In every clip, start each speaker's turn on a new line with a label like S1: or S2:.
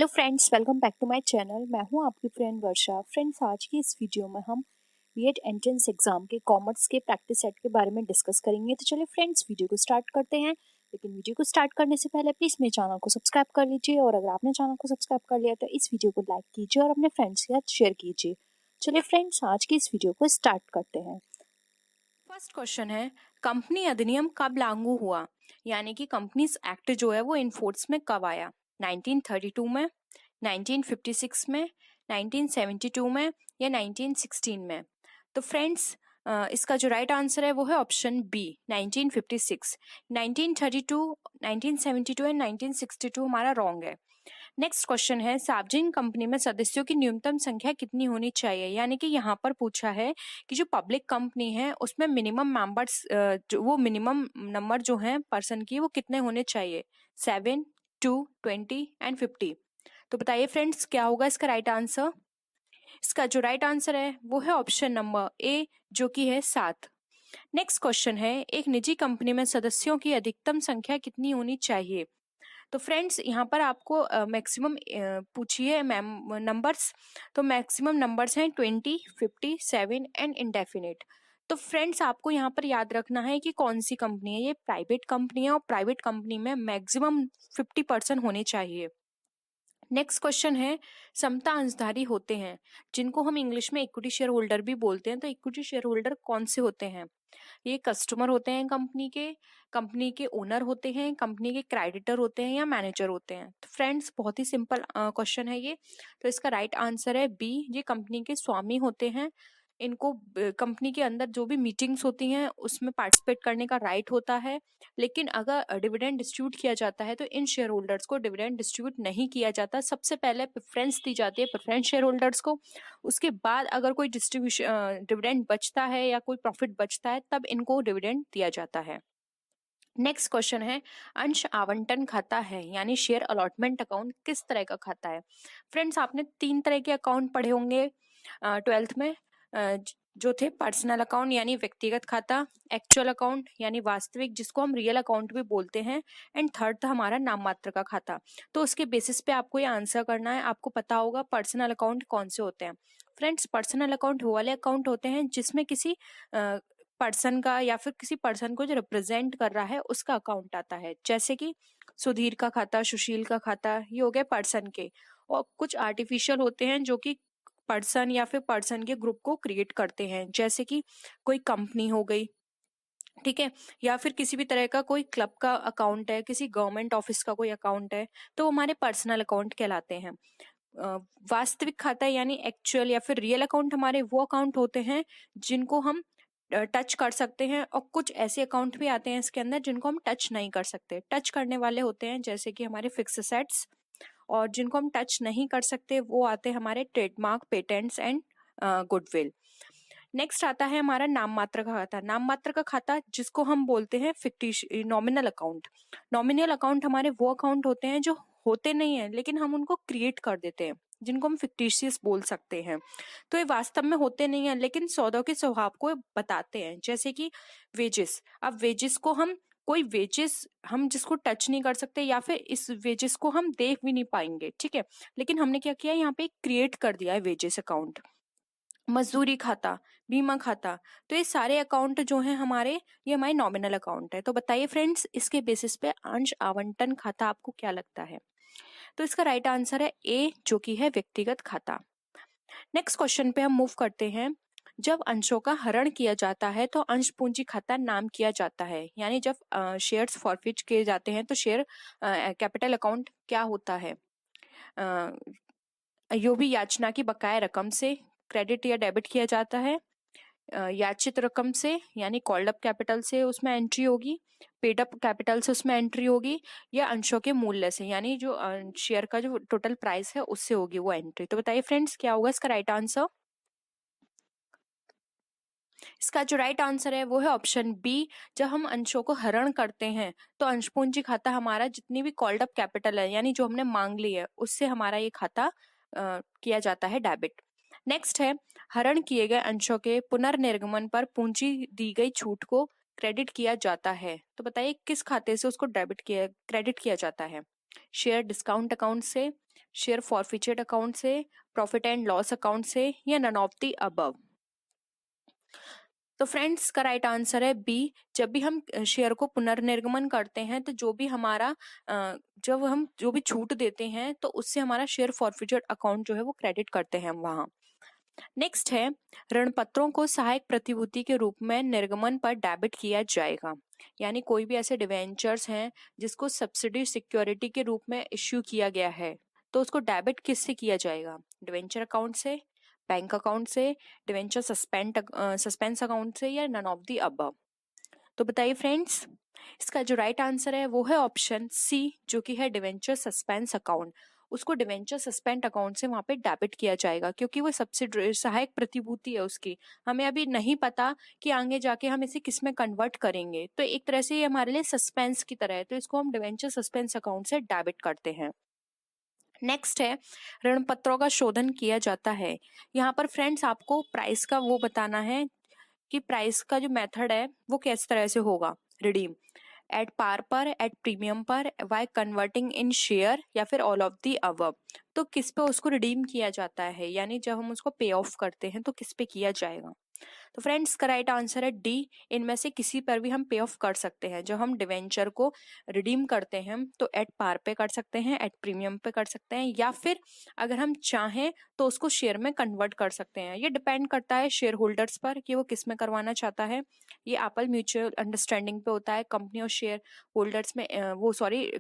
S1: Hello friends, welcome back to my channel. मैं हूं आपकी फ्रेंड वर्षा। फ्रेंड्स, आज की इस वीडियो में हम बीएड एंट्रेंस एग्जाम के कॉमर्स के प्रैक्टिस सेट के बारे में डिस्कस करेंगे। तो चलिए फ्रेंड्स, वीडियो को स्टार्ट करते हैं। लेकिन वीडियो को स्टार्ट करने से पहले प्लीज़ मेरे चैनल को सब्सक्राइब कर लीजिए, और अगर आपने चैनल को सब्सक्राइब कर लिया तो इस वीडियो को लाइक कीजिए और अपने फ्रेंड्स के साथ शेयर कीजिए। चलिए फ्रेंड्स, आज की इस वीडियो को स्टार्ट करते हैं। फर्स्ट क्वेश्चन है, कंपनी अधिनियम कब लागू हुआ? यानी कि कंपनीज एक्ट जो है वो इनफोर्स में कब आया? 1932 में, 1956 में, 1972 में या 1916 में? तो फ्रेंड्स, इसका जो राइट आंसर है वो है ऑप्शन बी, 1956। 1932, 1972 एंड 1962 हमारा रॉन्ग है। नेक्स्ट क्वेश्चन है, सार्वजनिक कंपनी में सदस्यों की न्यूनतम संख्या कितनी होनी चाहिए? यानी कि यहाँ पर पूछा है कि जो पब्लिक कंपनी है उसमें मिनिमम मेंबर्स, वो मिनिमम नंबर जो है पर्सन की, वो कितने होने चाहिए? 7, 2, 20 एंड 50। तो बताइए फ्रेंड्स, क्या होगा इसका राइट आंसर? इसका जो राइट आंसर है वो है ऑप्शन नंबर ए, जो कि है 7। नेक्स्ट क्वेश्चन है, एक निजी कंपनी में सदस्यों की अधिकतम संख्या कितनी होनी चाहिए? तो फ्रेंड्स, यहाँ पर आपको मैक्सिमम पूछिए नंबर्स। तो मैक्सिमम नंबर्स हैं 20, 50, 7 एंड इंडेफिनिट। तो फ्रेंड्स, आपको यहाँ पर याद रखना है कि कौन सी कंपनी है। ये प्राइवेट कंपनी है और प्राइवेट कंपनी में मैक्सिमम 50% होने चाहिए। नेक्स्ट क्वेश्चन है, समता अंशधारी होते हैं जिनको हम इंग्लिश में इक्विटी शेयर होल्डर भी बोलते हैं। तो इक्विटी शेयर होल्डर कौन से होते हैं? ये कस्टमर होते हैं कंपनी के ओनर होते हैं, कंपनी के क्रेडिटर होते हैं या मैनेजर होते हैं? तो फ्रेंड्स, बहुत ही सिंपल क्वेश्चन है ये। तो इसका राइट आंसर है बी, ये कंपनी के स्वामी होते हैं। इनको कंपनी के अंदर जो भी मीटिंग्स होती हैं उसमें पार्टिसिपेट करने का राइट होता है। लेकिन अगर डिविडेंड डिस्ट्रीब्यूट किया जाता है तो इन शेयर होल्डर्स को डिविडेंड डिस्ट्रीब्यूट नहीं किया जाता। सबसे पहले प्रेफरेंस दी जाती है प्रेफरेंस शेयर होल्डर्स को। उसके बाद अगर कोई डिस्ट्रीब्यूशन डिविडेंड बचता है या कोई प्रॉफिट बचता है तब इनको डिविडेंड दिया जाता है। नेक्स्ट क्वेश्चन है, अंश आवंटन खाता है यानी शेयर अलॉटमेंट अकाउंट किस तरह का खाता है? फ्रेंड्स, आपने 3 तरह के अकाउंट पढ़े होंगे 12th में, जो थे पर्सनल अकाउंट यानी व्यक्तिगत खाता, एक्चुअल अकाउंट यानी वास्तविक जिसको हम रियल अकाउंट भी बोलते हैं, एंड थर्ड था हमारा नाम मात्र का खाता। तो उसके बेसिस पे आपको ये आंसर करना है। आपको पता होगा पर्सनल अकाउंट कौन से होते हैं। फ्रेंड्स, पर्सनल अकाउंट वो वाले अकाउंट होते हैं जिसमें किसी पर्सन का या फिर किसी पर्सन को जो रिप्रेजेंट कर रहा है उसका अकाउंट आता है। जैसे कि सुधीर का खाता, सुशील का खाता, ये हो गए पर्सन के। और कुछ आर्टिफिशियल होते हैं जो कि पर्सन या फिर पर्सन के ग्रुप को क्रिएट करते हैं, जैसे कि कोई कंपनी हो गई, ठीक है, या फिर किसी भी तरह का कोई क्लब का अकाउंट है, किसी गवर्नमेंट ऑफिस का कोई अकाउंट है, तो वो हमारे पर्सनल अकाउंट कहलाते हैं। वास्तविक खाता यानी एक्चुअल या फिर रियल अकाउंट हमारे वो अकाउंट होते हैं जिनको हम टच कर सकते हैं, और कुछ ऐसे अकाउंट भी आते हैं इसके अंदर जिनको हम टच नहीं कर सकते। टच करने वाले होते हैं जैसे कि हमारे फिक्स एसेट्स, और जिनको हम टच नहीं कर सकते वो आते हैं हमारे trademark, patents and goodwill. Next आता है हमारा नाम मात्र का खाता। नाम मात्र का खाता जिसको हम बोलते हैं नॉमिनल अकाउंट। नॉमिनल अकाउंट हमारे वो अकाउंट होते हैं जो होते नहीं है लेकिन हम उनको क्रिएट कर देते हैं, जिनको हम फिक्टिशियस बोल सकते हैं। तो ये वास्तव में होते नहीं है लेकिन सौदों के स्वभाव को बताते हैं, जैसे कि वेजेस। अब वेजेस को हम कोई वेजेस हम जिसको टच नहीं कर सकते या फिर इस वेजेस को हम देख भी नहीं पाएंगे, ठीक है, लेकिन हमने क्या किया, यहाँ पे क्रिएट कर दिया है वेजेस अकाउंट। मजदूरी खाता, बीमा खाता, तो ये सारे अकाउंट जो हैं हमारे, ये हमारे नॉमिनल अकाउंट है। तो बताइए फ्रेंड्स, इसके बेसिस पे अंश आवंटन खाता आपको क्या लगता है? तो इसका राइट आंसर है ए, जो कि है व्यक्तिगत खाता। नेक्स्ट क्वेश्चन पे हम मूव करते हैं। जब अंशों का हरण किया जाता है तो अंश पूंजी खाता नाम किया जाता है, यानी जब शेयर्स फॉरफिट किए जाते हैं तो शेयर कैपिटल अकाउंट क्या होता है? यो भी याचना की बकाया रकम से क्रेडिट या डेबिट किया जाता है, याचित रकम से यानी कॉल्ड अप कैपिटल से उसमें एंट्री होगी, पेड अप कैपिटल से उसमें एंट्री होगी, या अंशों के मूल्य से यानी जो शेयर का जो टोटल प्राइस है उससे होगी वो एंट्री। तो बताइए फ्रेंड्स, क्या होगा इसका राइट आंसर? इसका जो राइट आंसर है वो है ऑप्शन बी। जब हम अंशों को हरण करते हैं तो अंश पूंजी खाता हमारा जितनी भी कॉल्ड अप कैपिटल है यानी जो हमने मांग ली है उससे हमारा ये खाता किया जाता है डेबिट। नेक्स्ट है, हरण किए गए अंशों के पुनर्निर्गमन पर पूंजी दी गई छूट को क्रेडिट किया जाता है। तो बताइए किस खाते से उसको क्रेडिट किया जाता है? शेयर डिस्काउंट अकाउंट से, शेयर फॉरफीचर्ड अकाउंट से, प्रॉफिट एंड लॉस अकाउंट से, या नन ऑफ द अबव। तो फ्रेंड्स का राइट आंसर है बी। जब भी हम शेयर को पुनर्निर्गमन करते हैं तो जब हम जो भी छूट देते हैं तो उससे हमारा शेयर फॉरफीचर्ड अकाउंट जो है वो क्रेडिट करते हैं हम वहां। नेक्स्ट है, ऋण पत्रों को सहायक प्रतिभूति के रूप में निर्गमन पर डेबिट किया जाएगा। यानी कोई भी ऐसे डिवेंचर्स हैं जिसको सब्सिडी सिक्योरिटी के रूप में इश्यू किया गया है तो उसको डेबिट किससे किया जाएगा? डिवेंचर अकाउंट से, बैंक अकाउंट से, डिवेंचर सस्पेंस अकाउंट से, या नन ऑफ द अबव। तो बताइए फ्रेंड्स, इसका जो राइट आंसर है वो है ऑप्शन सी, जो कि है डिवेंचर सस्पेंस अकाउंट। उसको डिवेंचर सस्पेंड अकाउंट से वहां पे डेबिट किया जाएगा क्योंकि वो सब्सिडी सहायक प्रतिभूति है उसकी। हमें अभी नहीं पता कि आगे जाके हम इसे किस में कन्वर्ट करेंगे, तो एक तरह से ये हमारे लिए सस्पेंस की तरह है, तो इसको हम डिवेंचर सस्पेंस अकाउंट से डेबिट करते हैं। नेक्स्ट है, ऋण पत्रों का शोधन किया जाता है। यहाँ पर फ्रेंड्स आपको प्राइस का वो बताना है कि प्राइस का जो मेथड है वो किस तरह से होगा। रिडीम एट पार पर, एट प्रीमियम पर, वाई कन्वर्टिंग इन शेयर, या फिर ऑल ऑफ दी अबव। तो किस पे उसको रिडीम किया जाता है, यानी जब हम उसको पे ऑफ करते हैं तो किस पे किया जाएगा? तो फ्रेंड्स का राइट आंसर है डी, इनमें से किसी पर भी हम पे ऑफ कर सकते हैं। जब हम डिवेंचर को रिडीम करते हैं तो एट पार पे कर सकते हैं, एट प्रीमियम पे कर सकते हैं, या फिर अगर हम चाहें तो उसको शेयर में कन्वर्ट कर सकते हैं। ये डिपेंड करता है शेयर होल्डर्स पर कि वो किस में करवाना चाहता है। ये आपस म्यूचुअल अंडरस्टैंडिंग पे होता है। कंपनी और शेयर होल्डर्स में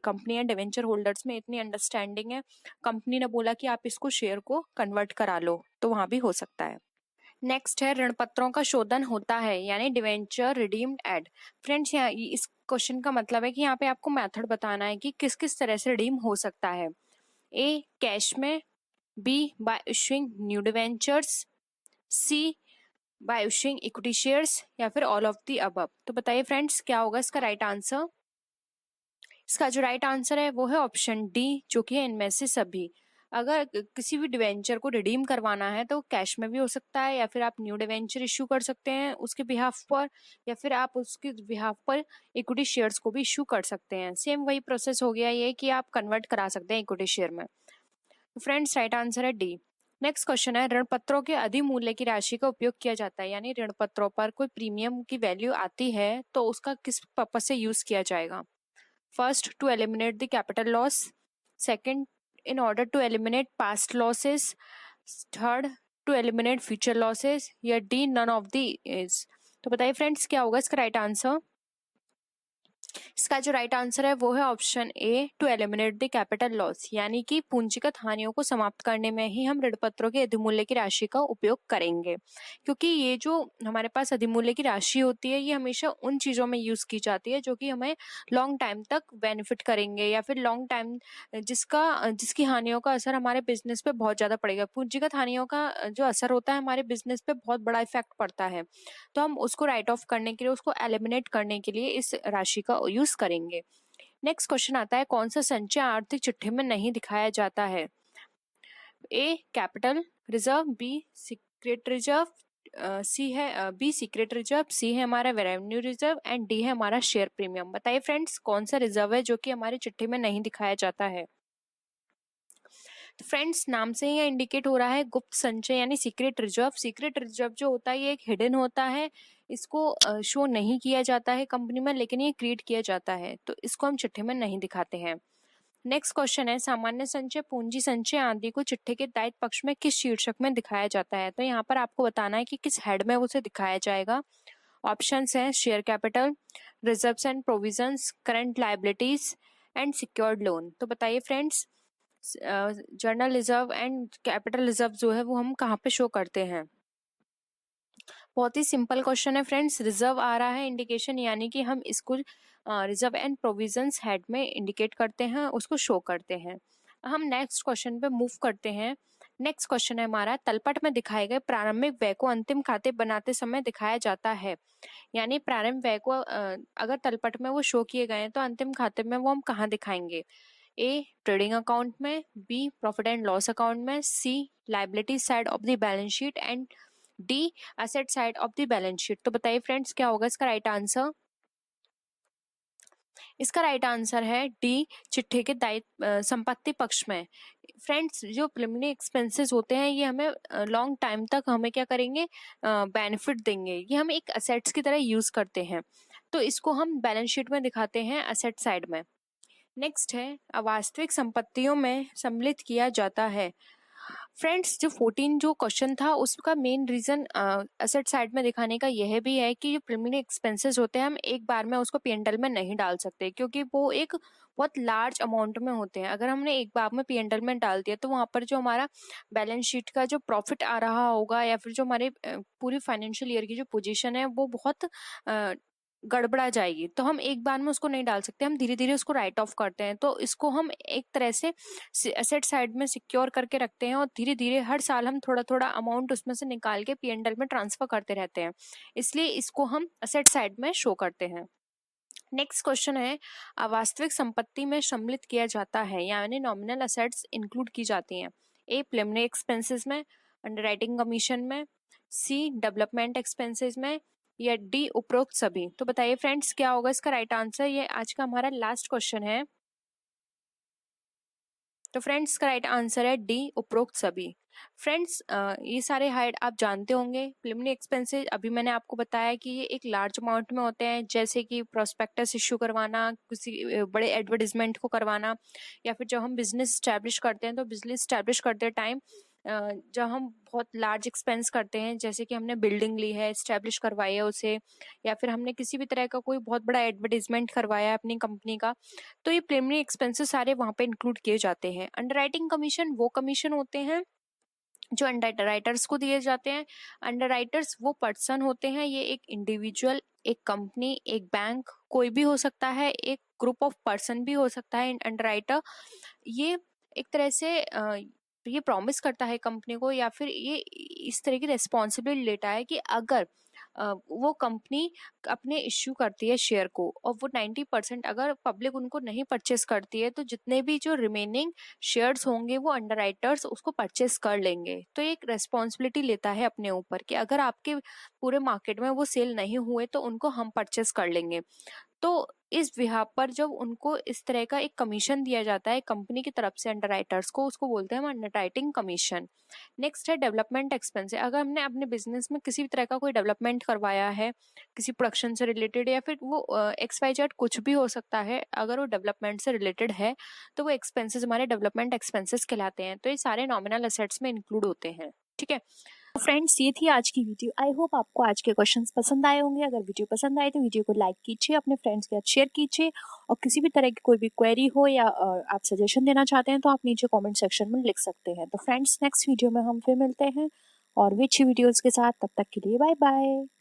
S1: कंपनी एंड डिवेंचर होल्डर्स में इतनी अंडरस्टैंडिंग है, कंपनी ने बोला कि आप इसको शेयर को कन्वर्ट करा लो तो वहां भी हो सकता है। नेक्स्ट है, ऋण पत्रों का शोधन होता है, यानी डिवेंचर रिडीम्ड एट। फ्रेंड्स यहाँ इस क्वेश्चन का मतलब है कि यहाँ पे आपको मेथड बताना है कि किस किस तरह से रिडीम हो सकता है। ए कैश में, B by issuing new debentures, C by issuing equity shares, या फिर ऑल ऑफ द अबव। तो बताइए फ्रेंड्स क्या होगा इसका राइट आंसर? इसका जो राइट आंसर है वो है ऑप्शन डी, जो कि है इनमें से सभी। अगर किसी भी डिवेंचर को रिडीम करवाना है तो कैश में भी हो सकता है, या फिर आप न्यू डिवेंचर इश्यू कर सकते हैं उसके बिहाफ पर, या फिर आप उसके बिहाफ पर इक्विटी शेयर्स को भी इश्यू कर सकते हैं। सेम वही प्रोसेस हो गया ये कि आप कन्वर्ट करा सकते हैं इक्विटी शेयर में। तो फ्रेंड्स राइट आंसर है डी। नेक्स्ट क्वेश्चन है, ऋण पत्रों के अधिमूल्य की राशि का उपयोग किया जाता है, यानी ऋण पत्रों पर कोई प्रीमियम की वैल्यू आती है तो उसका किस पर्पज से यूज किया जाएगा? First, to eliminate the capital loss. Second, in order to eliminate past losses. Third, to eliminate future losses. या D, none of the is. तो बताइए फ्रेंड्स क्या होगा इसका राइट आंसर? इसका जो राइट आंसर है वो है option A, to eliminate the capital loss, यानी कि पूंजीगत हानियों को समाप्त करने में ही हम ऋण पत्रों के अधिमूल्य की राशि का उपयोग करेंगे। क्योंकि ये जो हमारे पास अधिमूल्य की राशि होती है ये हमेशा उन चीजों में यूज की जाती है जो कि हमें लॉन्ग टाइम तक बेनिफिट करेंगे, या फिर लॉन्ग टाइम जिसकी हानियों का असर हमारे बिजनेस पे बहुत ज्यादा पड़ेगा। पूंजीगत हानियों का जो असर होता है हमारे बिजनेस पे बहुत बड़ा इफेक्ट पड़ता है, तो हम उसको राइट ऑफ करने के लिए, उसको एलिमिनेट करने के लिए इस राशि का यूज करेंगे। नेक्स्ट क्वेश्चन आता है, कौन सा संचय आर्थिक चिट्ठी में नहीं दिखाया जाता है? A capital reserve, B secret reserve, C है बी सीक्रेट रिजर्व, सी है हमारा रेवेन्यू रिजर्व, एंड डी है हमारा शेयर प्रीमियम। बताइए फ्रेंड्स कौन सा रिजर्व है जो कि हमारी चिट्ठी में नहीं दिखाया जाता है? तो फ्रेंड्स नाम से ही इंडिकेट हो रहा है गुप्त संचय यानी सीक्रेट रिजर्व। सीक्रेट रिजर्व जो होता है ये एक हिडन होता है, इसको शो नहीं किया जाता है कंपनी में, लेकिन ये क्रिएट किया जाता है, तो इसको हम चिट्ठी में नहीं दिखाते हैं। नेक्स्ट क्वेश्चन है, सामान्य संचय, पूंजी संचय आदि को चिट्ठी के दायित्व पक्ष में किस शीर्षक में दिखाया जाता है? तो यहाँ पर आपको बताना है कि किस हेड में उसे दिखाया जाएगा। ऑप्शंस हैं share capital, reserves and provisions, current liabilities and secured loan. तो बताइए friends journal reserve and capital reserve जो है वो हम कहाँ पे शो करते हैं? बहुत ही सिंपल क्वेश्चन है फ्रेंड्स, रिजर्व आ रहा है इंडिकेशन, यानी कि हम इसको रिजर्व एंड प्रोविजंस हेड में इंडिकेट करते हैं, उसको शो करते हैं। हम नेक्स्ट क्वेश्चन पे मूव करते हैं। नेक्स्ट क्वेश्चन है हमारा, तलपट में दिखाए गए प्रारंभिक व्यय को अंतिम खाते बनाते समय दिखाया जाता है, यानी प्रारंभिक व्यय को अगर तलपट में वो शो किए गए हैं तो अंतिम खाते में वो हम कहाँ दिखाएंगे? ए ट्रेडिंग अकाउंट में, B profit and loss account में, C liability side of the balance sheet, and D asset side of the balance sheet. तो बताइए फ्रेंड्स क्या होगा इसका राइट आंसर? इसका राइट आंसर है डी, चिट्ठे के दायित्व संपत्ति पक्ष में। फ्रेंड्स, जो प्रिलिमिनरी एक्सपेंसेस होते हैं ये हमें लॉन्ग टाइम तक हमें क्या करेंगे, बेनिफिट देंगे। ये हम एक असेट्स की तरह यूज करते हैं, तो इसको हम बैलेंस शीट में दिखाते हैं असेट साइड में। नेक्स्ट है अवास्तविक संपत्तियों में सम्मिलित किया जाता है। फ्रेंड्स, जो 14 जो क्वेश्चन था उसका मेन रीजन असेट साइड में दिखाने का यह भी है कि जो प्रिलिमिनरी एक्सपेंसेस होते हैं हम एक बार में उसको P&L में नहीं डाल सकते, क्योंकि वो एक बहुत लार्ज अमाउंट में होते हैं। अगर हमने एक बार में P&L में डाल दिया तो वहां पर जो हमारा बैलेंस शीट का जो प्रॉफिट आ रहा होगा या फिर जो हमारे पूरी फाइनेंशियल ईयर की जो पोजीशन है वो बहुत गड़बड़ा जाएगी। तो हम एक बार में उसको नहीं डाल सकते, हम धीरे धीरे उसको राइट ऑफ करते हैं। तो इसको हम एक तरह से एसेट साइड में सिक्योर करके रखते हैं और धीरे धीरे हर साल हम थोड़ा थोड़ा अमाउंट उसमें से निकाल के P&L में ट्रांसफर करते रहते हैं, इसलिए इसको हम एसेट साइड में शो करते हैं। नेक्स्ट क्वेश्चन है अवास्तविक संपत्ति में सम्मिलित किया जाता है, यानी नॉमिनल असेट्स इंक्लूड की जाती हैं। ए, प्रिलिमिनरी एक्सपेंसेस में, अंडरराइटिंग कमीशन में, सी, डेवलपमेंट एक्सपेंसेस में, या डी, उपरोक्त सभी। तो बताइए फ्रेंड्स क्या होगा इसका राइट आंसर। ये आज का हमारा लास्ट क्वेश्चन है। तो फ्रेंड्स का राइट आंसर है डी, उपरोक्त सभी। फ्रेंड्स, ये सारे हाइड आप जानते होंगे। प्रिलिमिनरी एक्सपेंसेस अभी मैंने आपको बताया कि ये एक लार्ज अमाउंट में होते हैं, जैसे कि प्रोस्पेक्टस इश्यू करवाना, किसी बड़े एडवर्टाइजमेंट को करवाना, या फिर जब हम बिजनेस स्टैब्लिश करते हैं तो बिजनेस स्टैब्लिश करते टाइम जब हम बहुत लार्ज एक्सपेंस करते हैं, जैसे कि हमने बिल्डिंग ली है, स्टैब्लिश करवाई है उसे, या फिर हमने किसी भी तरह का कोई बहुत बड़ा एडवर्टाइजमेंट करवाया है अपनी कंपनी का, तो ये प्रिलिमिनरी एक्सपेंसेस सारे वहां पे इंक्लूड किए जाते हैं। अंडरराइटिंग कमीशन वो कमीशन होते हैं जो अंडरराइटर्स को दिए जाते हैं। अंडरराइटर्स वो पर्सन होते हैं, ये एक इंडिविजुअल, एक कंपनी, एक बैंक, कोई भी हो सकता है, एक ग्रुप ऑफ पर्सन भी हो सकता है। अंडरराइटर ये एक तरह से ये प्रॉमिस करता है कंपनी को, या फिर ये इस तरह की रेस्पॉन्सिबिलिटी लेता है कि अगर वो कंपनी अपने इश्यू करती है शेयर को और वो 90% अगर पब्लिक उनको नहीं परचेस करती है, तो जितने भी जो रिमेनिंग शेयर्स होंगे वो अंडरराइटर्स उसको परचेस कर लेंगे। तो एक रेस्पॉन्सिबिलिटी लेता है अपने ऊपर कि अगर आपके पूरे मार्केट में वो सेल नहीं हुए तो उनको हम परचेस कर लेंगे। तो इस बिहाफ पर जब उनको इस तरह का एक कमीशन दिया जाता है कंपनी की तरफ से अंडरराइटर्स को, उसको बोलते हैं हम अंडरराइटिंग कमीशन। नेक्स्ट है डेवलपमेंट एक्सपेंस। अगर हमने अपने बिजनेस में किसी भी तरह का कोई डेवलपमेंट करवाया है, किसी प्रोडक्शन से रिलेटेड, या फिर वो XYZ कुछ भी हो सकता है, अगर वो डेवलपमेंट से रिलेटेड है तो वो एक्सपेंसेस हमारे डेवलपमेंट एक्सपेंसेस कहलाते हैं। तो ये सारे नॉमिनल असेट्स में इंक्लूड होते हैं। ठीक है फ्रेंड्स, ये थी आज की वीडियो। आई होप आपको आज के क्वेश्चंस पसंद आए होंगे। अगर वीडियो पसंद आए तो वीडियो को लाइक कीजिए, अपने फ्रेंड्स के साथ शेयर कीजिए, और किसी भी तरह की कोई भी क्वेरी हो या आप सजेशन देना चाहते हैं तो आप नीचे कमेंट सेक्शन में लिख सकते हैं। तो फ्रेंड्स, नेक्स्ट वीडियो में हम फिर मिलते हैं और भी अच्छी वीडियोस के साथ। तब तक के लिए बाय बाय।